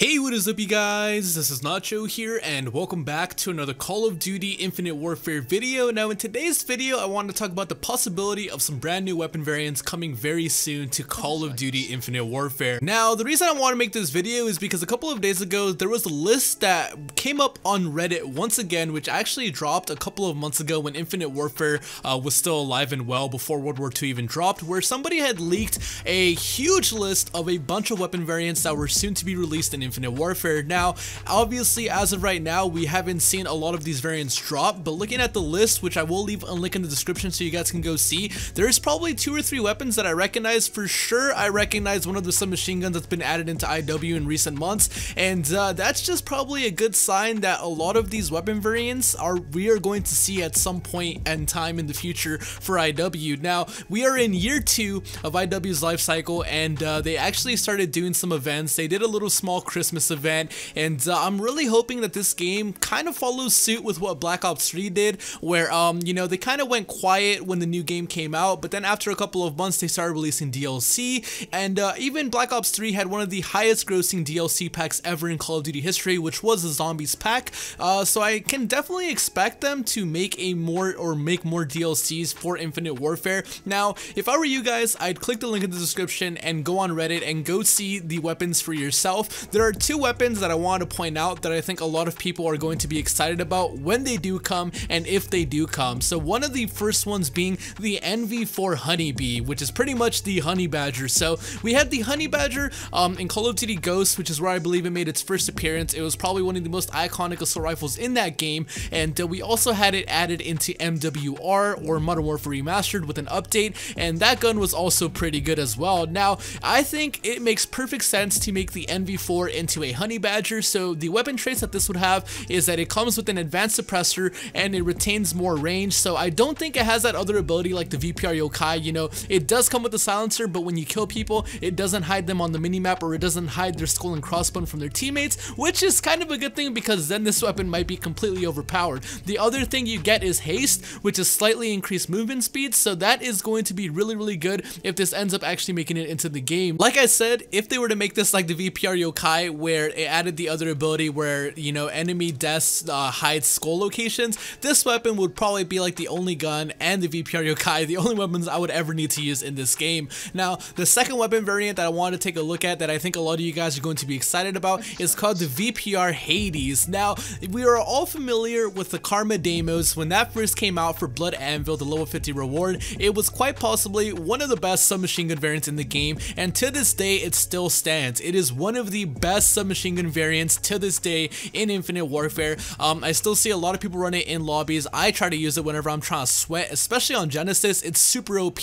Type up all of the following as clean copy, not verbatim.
Hey, what is up you guys? This is Nacho here and welcome back to another Call of Duty Infinite Warfare video. Now in today's video I want to talk about the possibility of some brand new weapon variants coming very soon to Call of Duty Infinite Warfare. Now the reason I want to make this video is because a couple of days ago there was a list that came up on Reddit once again, which actually dropped a couple of months ago when Infinite Warfare was still alive and well before World War II even dropped, where somebody had leaked a huge list of a bunch of weapon variants that were soon to be released in Infinite Warfare. Now, obviously, as of right now, we haven't seen a lot of these variants drop, but looking at the list, which I will leave a link in the description so you guys can go see, there's probably 2 or 3 weapons that I recognize for sure. I recognize one of the submachine guns that's been added into IW in recent months, and that's just probably a good sign that a lot of these weapon variants we are going to see at some point in time in the future for IW. Now, we are in year 2 of IW's life cycle, and they actually started doing some events. They did a little small Christmas event, and I'm really hoping that this game kind of follows suit with what Black Ops 3 did, where you know, they kind of went quiet when the new game came out, but then after a couple of months they started releasing DLC, and even Black Ops 3 had one of the highest grossing DLC packs ever in Call of Duty history, which was the Zombies pack. So I can definitely expect them to make more DLCs for Infinite Warfare. Now, if I were you guys, I'd click the link in the description and go on Reddit and go see the weapons for yourself. There are 2 weapons that I want to point out that I think a lot of people are going to be excited about when they do come and if they do come. So one of the first ones being the NV4 Honeybee, which is pretty much the Honey Badger. So we had the Honey Badger in Call of Duty Ghosts, which is where I believe it made its first appearance. It was probably one of the most iconic assault rifles in that game, and we also had it added into MWR, or Modern Warfare Remastered, with an update, and that gun was also pretty good as well. Now, I think it makes perfect sense to make the NV4 into a Honey Badger. So the weapon traits that this would have is that it comes with an advanced suppressor and it retains more range. So I don't think it has that other ability like the VPR Yokai. You know, it does come with a silencer, but when you kill people, it doesn't hide them on the minimap, or it doesn't hide their skull and crossbone from their teammates, which is kind of a good thing because then this weapon might be completely overpowered. The other thing you get is haste, which is slightly increased movement speed, so that is going to be really good if this ends up actually making it into the game. Like I said, if they were to make this like the VPR Yokai, where it added the other ability where, you know, enemy deaths hide skull locations, this weapon would probably be like the only gun, and the VPR Yokai, the only weapons I would ever need to use in this game. Now, the second weapon variant that I want to take a look at that I think a lot of you guys are going to be excited about is called the VPR Hades. Now, we are all familiar with the Karma Deimos. When that first came out for Blood Anvil, the level 50 reward, it was quite possibly one of the best submachine gun variants in the game, and to this day it still stands. It is one of the best submachine gun variants to this day in Infinite Warfare. I still see a lot of people run it in lobbies. I try to use it whenever I'm trying to sweat, especially on Genesis. It's super OP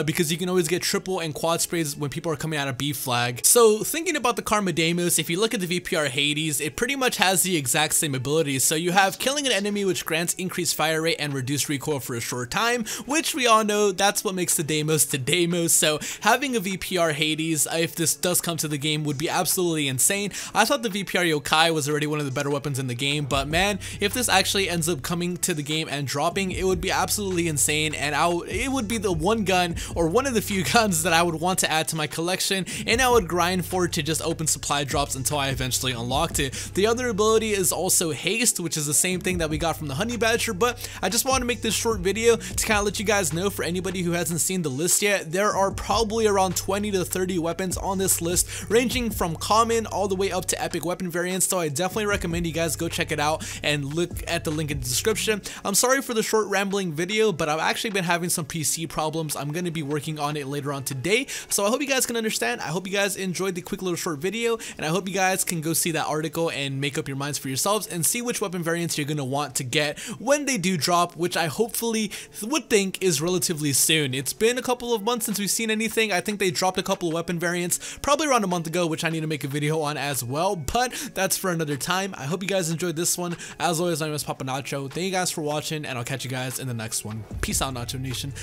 because you can always get triple and quad sprays when people are coming out of B flag. So thinking about the Karma Deimos, if you look at the VPR Hades, it pretty much has the exact same abilities. So you have killing an enemy, which grants increased fire rate and reduced recoil for a short time, which we all know that's what makes the Deimos the Deimos. So having a VPR Hades, if this does come to the game, would be absolutely insane. I thought the VPR Yokai was already one of the better weapons in the game, but man, if this actually ends up coming to the game and dropping, it would be absolutely insane, and it would be the one gun, or one of the few guns, that I would want to add to my collection, and I would grind for it to just open supply drops until I eventually unlocked it. The other ability is also haste, which is the same thing that we got from the Honey Badger, but I just want to make this short video to kind of let you guys know, for anybody who hasn't seen the list yet, there are probably around 20 to 30 weapons on this list, ranging from common all the way up to epic weapon variants, so I definitely recommend you guys go check it out and look at the link in the description. I'm sorry for the short rambling video, but I've actually been having some PC problems. I'm going to be working on it later on today, so I hope you guys can understand. I hope you guys enjoyed the quick little short video, and I hope you guys can go see that article and make up your minds for yourselves and see which weapon variants you're going to want to get when they do drop, which I hopefully would think is relatively soon. It's been a couple of months since we've seen anything. I think they dropped a couple of weapon variants probably around a month ago, which I need to make a video on as well, but that's for another time. I hope you guys enjoyed this one. As always, my name is Papa Nacho. Thank you guys for watching, and I'll catch you guys in the next one. Peace out, Nacho Nation.